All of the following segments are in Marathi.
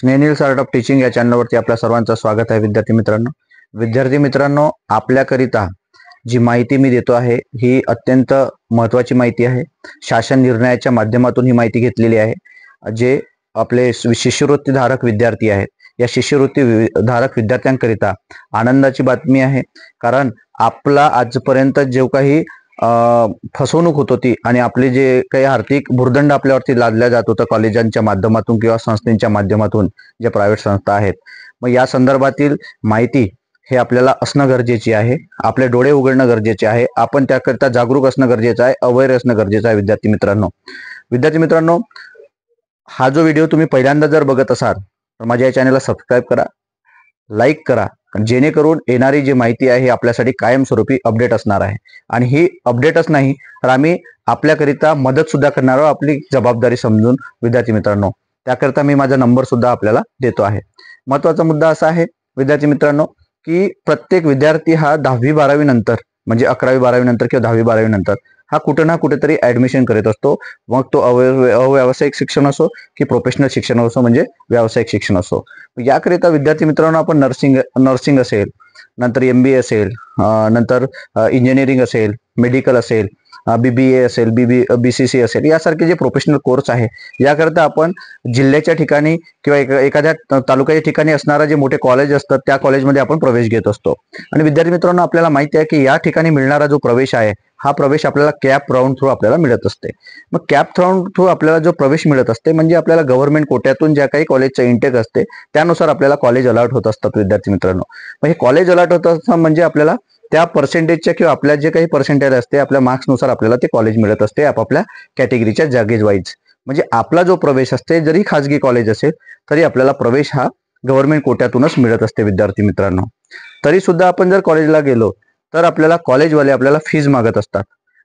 स्नेहनील आर्ट ऑफ टीचिंग या चॅनलवरती आपल्या सर्वांचं स्वागत आहे. विद्यार्थी मित्रांनो, आपल्याकरिता जी माहिती मी देतो आहे ही अत्यंत महत्त्वाची माहिती आहे. शासन निर्णयाच्या माध्यमातून ही माहिती घेतलेली आहे. जे आपले शिष्यवृत्ती धारक विद्यार्थी आहेत, या शिष्यवृत्ती धारक विद्यार्थ्यांकरिता आनंदाची बातमी आहे. कारण आपला आजपर्यंत जो काही फसवणूक होत होती आणि आपले जे काही आर्थिक भुर्दंड आपल्यावरती लादल्या जात होतं कॉलेजांच्या माध्यमातून किंवा संस्थेच्या माध्यमातून, जे प्रायव्हेट संस्था आहेत, मग या संदर्भातील माहिती हे आपल्याला असणं गरजेची आहे. आपले डोळे उघडणं गरजेचे आहे. आपण त्याकरिता जागरूक असणं गरजेचं आहे, अवेअर असणं गरजेचं आहे. विद्यार्थी मित्रांनो, हा जो व्हिडिओ तुम्ही पहिल्यांदा जर बघत असाल तर माझ्या या चॅनलला सबस्क्राईब करा, लाईक करा, जेणेकरून येणारी जी माहिती आहे आपल्यासाठी कायमस्वरूपी अपडेट असणार आहे. आणि ही अपडेटच नाही तर आम्ही आपल्याकरिता मदत सुद्धा करणार आहोत, आपली जबाबदारी समजून. विद्यार्थी मित्रांनो, त्याकरिता मी माझा नंबर सुद्धा आपल्याला देतो आहे. महत्वाचा मुद्दा असा आहे विद्यार्थी मित्रांनो, की प्रत्येक विद्यार्थी हा 10वी-12वी नंतर, म्हणजे 11वी-12वी नंतर किंवा 10वी-12वी नंतर हा कुठे ना कुठेतरी ऍडमिशन करीत असतो. मग तो अव्यावसायिक शिक्षण असो की प्रोफेशनल शिक्षण असो, म्हणजे व्यावसायिक शिक्षण असो. याकरिता विद्यार्थी मित्रांनो, आपण नर्सिंग असेल, नंतर MBA असेल, नंतर इंजिनिअरिंग असेल, मेडिकल असेल, BBA असेल, BCC असेल, यासारखे जे प्रोफेशनल कोर्स आहे, याकरता आपण जिल्ह्याच्या ठिकाणी किंवा एखाद्या तालुक्याच्या ठिकाणी असणारा जे मोठे कॉलेज असतात त्या कॉलेजमध्ये आपण प्रवेश घेत असतो. आणि विद्यार्थी मित्रांनो, आपल्याला माहिती आहे की या ठिकाणी मिळणारा जो प्रवेश आहे, हा प्रवेश आपल्याला कॅप राऊंड थ्रू आपल्याला मिळत असते. मग कॅप राऊंड थ्रू आपल्याला जो प्रवेश मिळत असते, म्हणजे आपल्याला गव्हर्नमेंट कोट्यातून ज्या काही कॉलेजचा इंटेक असते त्यानुसार आपल्याला कॉलेज अलॉट होत असतात. विद्यार्थी मित्रांनो, मग हे कॉलेज अलॉट होत असतात म्हणजे आपल्याला त्या पर्सेंटेजच्या किंवा आपल्या जे काही पर्सेंटेज असते, आपल्या मार्क्सनुसार आपल्याला ते कॉलेज मिळत असते आपापल्या कॅटेगरीच्या जागेज वाईज. म्हणजे आपला जो प्रवेश असते, जरी खाजगी कॉलेज असेल तरी आपल्याला प्रवेश हा गव्हर्नमेंट कोट्यातूनच मिळत असते. विद्यार्थी मित्रांनो, तरी सुद्धा आपण जर कॉलेजला गेलो तर आपल्याला कॉलेजवाले आपल्याला फीज मागत असतात.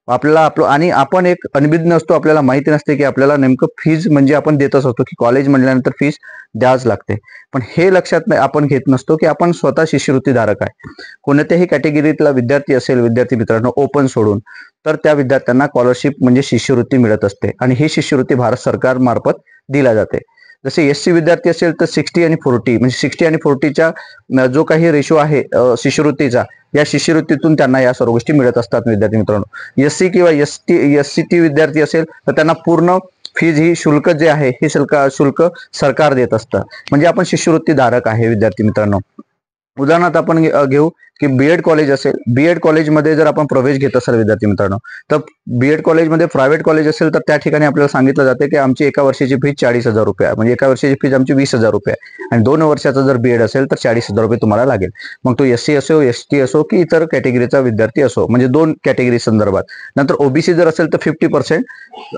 आणि आपण एक अनभिज्ञ असतो, आपल्याला माहिती नसते की आपल्याला नेमकं फीज म्हणजे आपण देतच असतो की कॉलेज म्हणल्यानंतर फीज द्यावच लागते. पण हे लक्षात आपण घेत नसतो की आपण स्वतः शिष्यवृत्ती धारक आहे. कोणत्याही कॅटेगरीतला विद्यार्थी असेल विद्यार्थी मित्रांनो, ओपन सोडून, तर त्या विद्यार्थ्यांना स्कॉलरशिप म्हणजे शिष्यवृत्ती मिळत असते. आणि ही शिष्यवृत्ती भारत सरकार मार्फत दिला जाते. जसे SC विद्यार्थी असेल तर 60 आणि 40, म्हणजे 60 आणि 40च्या जो काही रेशो आहे शिष्यवृत्तीचा, या शिष्यवृत्तीतून त्यांना या सर्व गोष्टी मिळत असतात. विद्यार्थी मित्रांनो, SC किंवा ST विद्यार्थी असेल तर त्यांना पूर्ण फीज ही शुल्क जे आहे हे शुल्क सरकार देत असतं. म्हणजे आपण शिष्यवृत्ती धारक आहे. विद्यार्थी मित्रांनो, उदाहरणार्थ आपण घेऊ की BEd कॉलेज असेल. BEd कॉलेजमध्ये जर आपण प्रवेश घेत असाल विद्यार्थी मित्रांनो, तर BEd कॉलेजमध्ये प्रायव्हेट कॉलेज असेल तर त्या ठिकाणी आपल्याला सांगितलं जाते की आमची एका वर्षाची फीज 40,000 रुपये आहे. म्हणजे एका वर्षाची फीज आमची 20,000 रुपये आहे. आणि 2 वर्षाचा जर BEd असेल तर 40,000 रुपये तुम्हाला लागेल. मग तो SC असो, ST असो की इतर कॅटेगरीचा विद्यार्थी असो, म्हणजे 2 कॅटेगरी संदर्भात. नंतर OBC जर असेल तर 50%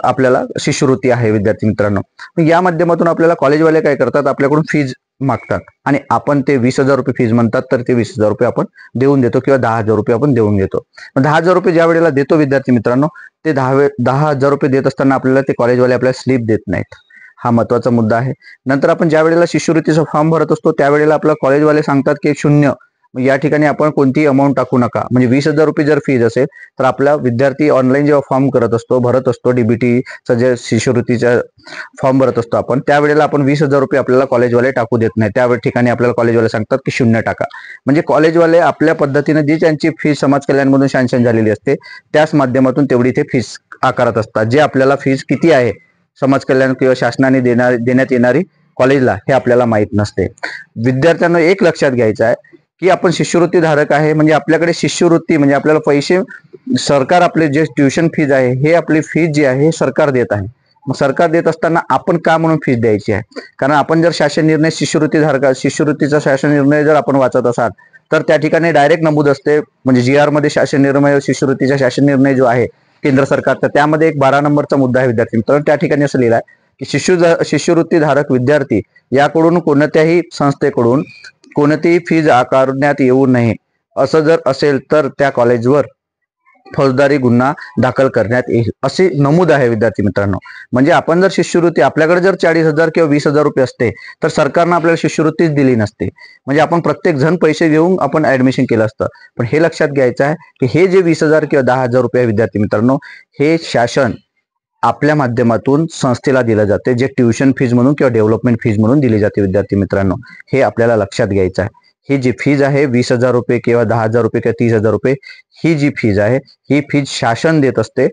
आपल्याला शिष्यवृत्ती आहे. विद्यार्थी मित्रांनो, या माध्यमातून आपल्याला कॉलेजवाले काय करतात, आपल्याकडून फीज मागतात आणि आपण ते 20,000 रुपये फीज म्हणतात, तर ते 20,000 रुपये आपण देऊन देतो किंवा 10,000 रुपये आपण देऊन देतो. 10,000 रुपये ज्या वेळेला देतो विद्यार्थी मित्रांनो, ते 10,000 रुपये देत असताना आपल्याला ते कॉलेजवाले आपल्याला स्लिप देत नाहीत. हा महत्वाचा मुद्दा आहे. नंतर आपण ज्या वेळेला शिष्यवृत्तीचा फॉर्म भरत असतो त्यावेळेला आपल्याला कॉलेजवाले सांगतात की 0, या ठिकाणी आपण कोणतीही अमाऊंट टाकू नका. म्हणजे 20,000 रुपये जर फीज असेल तर आपला विद्यार्थी ऑनलाईन जेव्हा फॉर्म भरत असतो DBTचा जे शिष्यवृत्तीचा फॉर्म भरत असतो आपण, त्यावेळेला आपण 20,000 रुपये आपल्याला कॉलेजवाले टाकू देत नाही. त्या ठिकाणी आपल्याला कॉलेजवाले सांगतात की 0 टाका. म्हणजे कॉलेजवाले आपल्या पद्धतीने जी त्यांची फीज समाज कल्याणमधून सँक्शन झालेली असते त्याच माध्यमातून तेवढी ते फीज आकारत असतात. जे आपल्याला फीज किती आहे समाज कल्याण किंवा शासनाने देण्यात येणारी कॉलेजला, हे आपल्याला माहित नसते. विद्यार्थ्यांना एक लक्षात घ्यायचं आहे की आपण शिष्यवृत्ती धारक आहे, म्हणजे आपल्याकडे शिष्यवृत्ती म्हणजे आपल्याला पैसे सरकार, आपले जे ट्युशन फीज आहे हे आपली फीज जी आहे हे सरकार देत आहे. मग सरकार देत असताना आपण का म्हणून फीज द्यायची आहे? कारण आपण जर शासन निर्णय शिष्यवृत्तीचा शासन निर्णय जर आपण वाचत असाल तर त्या ठिकाणी डायरेक्ट नमूद असते, म्हणजे GR मध्ये शासन निर्णय, शिष्यवृत्तीचा शासन निर्णय जो आहे केंद्र सरकारचा, त्यामध्ये एक 12 नंबरचा मुद्दा आहे विद्यार्थी. तर त्या ठिकाणी असं लिहिलं आहे की शिष्यवृत्ती धारक विद्यार्थी याकडून कोणत्याही संस्थेकडून कोणतीही फीज आकारण्यात येऊ नये. असं जर असेल तर त्या कॉलेजवर फौजदारी गुन्हा दाखल करण्यात येईल, असे नमूद आहे. विद्यार्थी मित्रांनो, म्हणजे आपण जर शिष्यवृत्ती, आपल्याकडे जर 40,000 किंवा 20,000 रुपये असते तर सरकारनं आपल्याला शिष्यवृत्तीच दिली नसते. म्हणजे आपण प्रत्येक जण पैसे घेऊन आपण ऍडमिशन केलं असतं. पण हे लक्षात घ्यायचं आहे की हे जे 20,000 किंवा 10,000 रुपये विद्यार्थी मित्रांनो, हे शासन आपल्या माध्यमातून संस्थेला दिलं जाते, जे ट्युशन फीज म्हणून किंवा डेव्हलपमेंट फीज म्हणून दिली जाते विद्यार्थी मित्रांनो. हे आपल्याला लक्षात घ्यायचं आहे. ही जी फीज आहे 20,000 रुपये किंवा 10,000 रुपये किंवा 30,000 रुपये, ही जी फीज आहे ही फीज शासन देत असते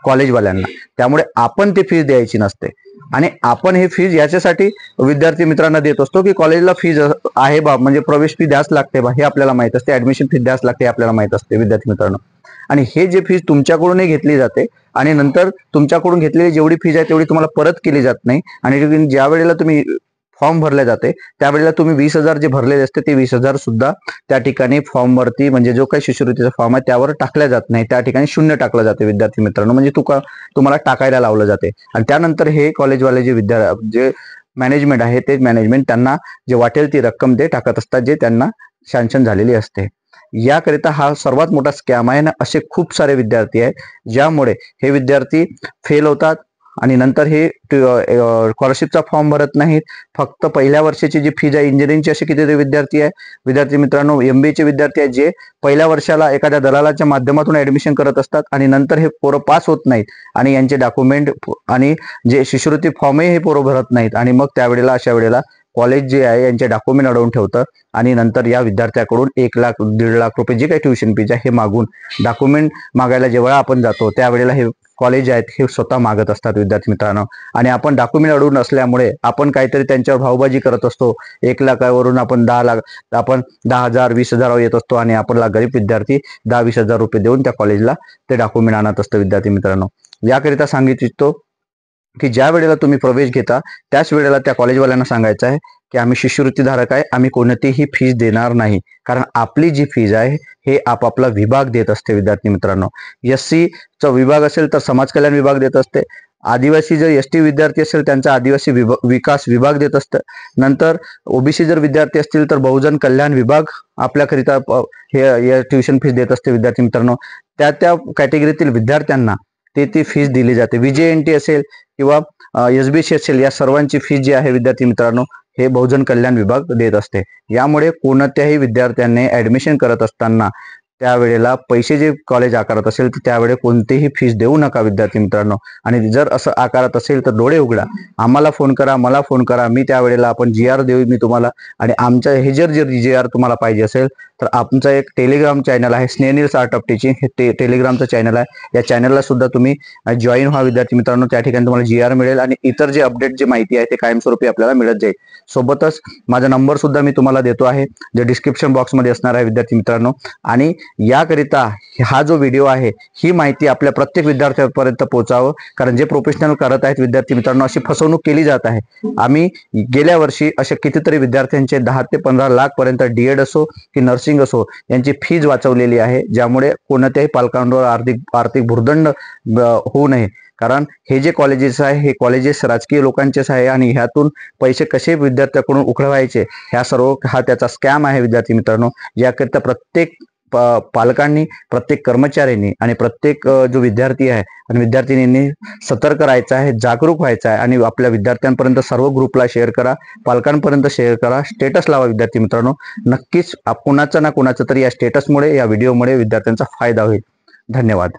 कॉलेजवाल्यांना. त्यामुळे आपण ती फीज द्यायची नसते. आणि आपण हे फीज याच्यासाठी विद्यार्थी मित्रांना देत असतो की कॉलेजला फीज आहे बा, म्हणजे प्रवेश फी द्यास लागते बा, हे आपल्याला माहित असते. ऍडमिशन फी द्यास लागते आपल्याला माहित असते विद्यार्थी मित्रांनो. आणि हे जे फीज तुमच्याकडूनही घेतली जाते आणि नंतर तुमच्याकडून घेतलेली जेवढी फीज आहे तेवढी तुम्हाला परत केली जात नाही. आणि ज्या वेळेला तुम्ही फॉर्म भरले जाते त्यावेळेला तुम्ही 20,000 जे भरलेले असते ते 20,000 सुद्धा त्या ठिकाणी फॉर्म वरती, म्हणजे जो काही शिष्यवृत्तीचा फॉर्म आहे त्यावर टाकल्या जात नाही. त्या ठिकाणी शून्य टाकलं जाते विद्यार्थी मित्रांनो, म्हणजे तुम्हाला टाकायला लावलं जाते. आणि त्यानंतर हे कॉलेजवाले जे मॅनेजमेंट आहे ते मॅनेजमेंट त्यांना जे वाटेल ती रक्कम ते टाकत असतात, जे त्यांना सँक्शन झालेली असते. याकरिता हा सर्वात मोठा स्कॅम आहे ना. असे खूप सारे विद्यार्थी आहेत ज्यामुळे हे विद्यार्थी फेल होतात आणि नंतर हे स्कॉलरशिपचा फॉर्म भरत नाहीत. फक्त पहिल्या वर्षाची जी फीज आहे, इंजिनिअरिंगचे असे कितीतरी विद्यार्थी मित्रांनो, MBA चे विद्यार्थी आहेत जे पहिल्या वर्षाला एखाद्या दलालाच्या माध्यमातून ऍडमिशन करत असतात आणि नंतर हे पोरं पास होत नाहीत आणि यांचे डॉक्युमेंट आणि जे शिष्यवृत्ती फॉर्मही हे पोरं भरत नाहीत. आणि मग त्यावेळेला अशा वेळेला कॉलेज जे आहे यांचे डॉक्युमेंट अडवून ठेवतं आणि नंतर या विद्यार्थ्याकडून 1 लाख 1.5 लाख रुपये जे काही ट्युशन फीज आहे हे मागून डॉक्युमेंट मागायला जेव्हा आपण जातो त्यावेळेला हे कॉलेज आहेत हे स्वतः मागत असतात विद्यार्थी मित्रांनो. आणि आपण डॉक्युमेंट अडवून असल्यामुळे आपण काहीतरी त्यांच्यावर भावबाजी करत असतो. 1 लाखावरून आपण 10 लाख, आपण 10,000 20,000 येत असतो आणि आपला गरीब विद्यार्थी 10-20,000 रुपये देऊन त्या कॉलेजला ते डॉक्युमेंट आणत असतो विद्यार्थी मित्रांनो. याकरिता सांगितलं इच्छितो की ज्या वेळेला तुम्ही प्रवेश घेता त्याच वेळेला त्या कॉलेजवाल्यांना सांगायचं आहे की आम्ही शिष्यवृत्ती धारक आहे, आम्ही कोणतीही फीज देणार नाही. कारण आपली जी फीज आहे हे आपापला विभाग देत असते विद्यार्थी मित्रांनो. SC चा विभाग असेल तर समाज कल्याण विभाग देत असते. आदिवासी जर ST विद्यार्थी असेल त्यांचा आदिवासी विकास विभाग देत असतं. नंतर OBC जर विद्यार्थी असतील तर बहुजन कल्याण विभाग आपल्याकरिता हे ट्युशन फीज देत असते विद्यार्थी मित्रांनो. त्या कॅटेगरीतील विद्यार्थ्यांना ती फीज दिली जाते. VJNT असेल किंवा SBC असेल, या सर्वांची फीज जी आहे विद्यार्थी मित्रांनो हे बहुजन कल्याण विभाग देत असते. यामुळे कोणत्याही विद्यार्थ्यांनी ऍडमिशन करत असताना त्यावेळेला पैसे जे कॉलेज आकारत असेल तर त्यावेळी कोणतेही फीस देऊ नका विद्यार्थी मित्रांनो. आणि जर असं आकारत असेल तर डोळे उघडा, आम्हाला फोन करा, मला फोन करा, मी त्यावेळेला आपण GR देऊ मी तुम्हाला. आणि आमच्या हे जर GR तुम्हाला पाहिजे असेल तर आमचा एक टेलिग्राम चॅनल आहे, स्नेनिल्स आर्ट ऑफ टीचिंग, हे टेलिग्रामचं चॅनल आहे. या चॅनलला सुद्धा तुम्ही जॉईन व्हा विद्यार्थी मित्रांनो. त्या ठिकाणी तुम्हाला GR मिळेल आणि इतर जे अपडेट जी माहिती आहे ते कायमस्वरूपी आपल्याला मिळत जाईल. सोबतच माझा नंबर सुद्धा मी तुम्हाला देतो आहे, जे डिस्क्रिप्शन बॉक्समध्ये असणार आहे विद्यार्थी मित्रांनो. आणि याकरिता हा जो व्हिडिओ आहे ही माहिती आपल्या प्रत्येक विद्यार्थ्यांपर्यंत पोहोचावं, कारण जे प्रोफेशनल करत आहेत विद्यार्थी मित्रांनो अशी फसवणूक केली जात आहे. आम्ही गेल्या वर्षी अशा कितीतरी विद्यार्थ्यांचे 10 ते 15 लाख पर्यंत DED असो की नर्सिंग असो यांची फीज वाचवलेली आहे, ज्यामुळे कोणत्याही पालकांवर आर्थिक भुर्दंड होऊ नये. कारण हे जे कॉलेजेस आहे हे कॉलेजेस राजकीय लोकांचेच आहे आणि ह्यातून पैसे कसे विद्यार्थ्याकडून उकळवायचे ह्या सर्व हा त्याचा स्कॅम आहे विद्यार्थी मित्रांनो. याकरिता प्रत्येक पालकांनी, प्रत्येक कर्मचाऱ्यांनी आणि प्रत्येक जो विद्यार्थी आहे आणि विद्यार्थिनींनी सतर्क राहायचं आहे, जागरूक व्हायचं आहे. आणि आपल्या विद्यार्थ्यांपर्यंत सर्व ग्रुपला शेअर करा, पालकांपर्यंत शेअर करा, स्टेटस लावा विद्यार्थी मित्रांनो. नक्कीच कुणाचा ना कुणाचा तरी या स्टेटसमुळे, या व्हिडिओमुळे विद्यार्थ्यांचा फायदा होईल. धन्यवाद.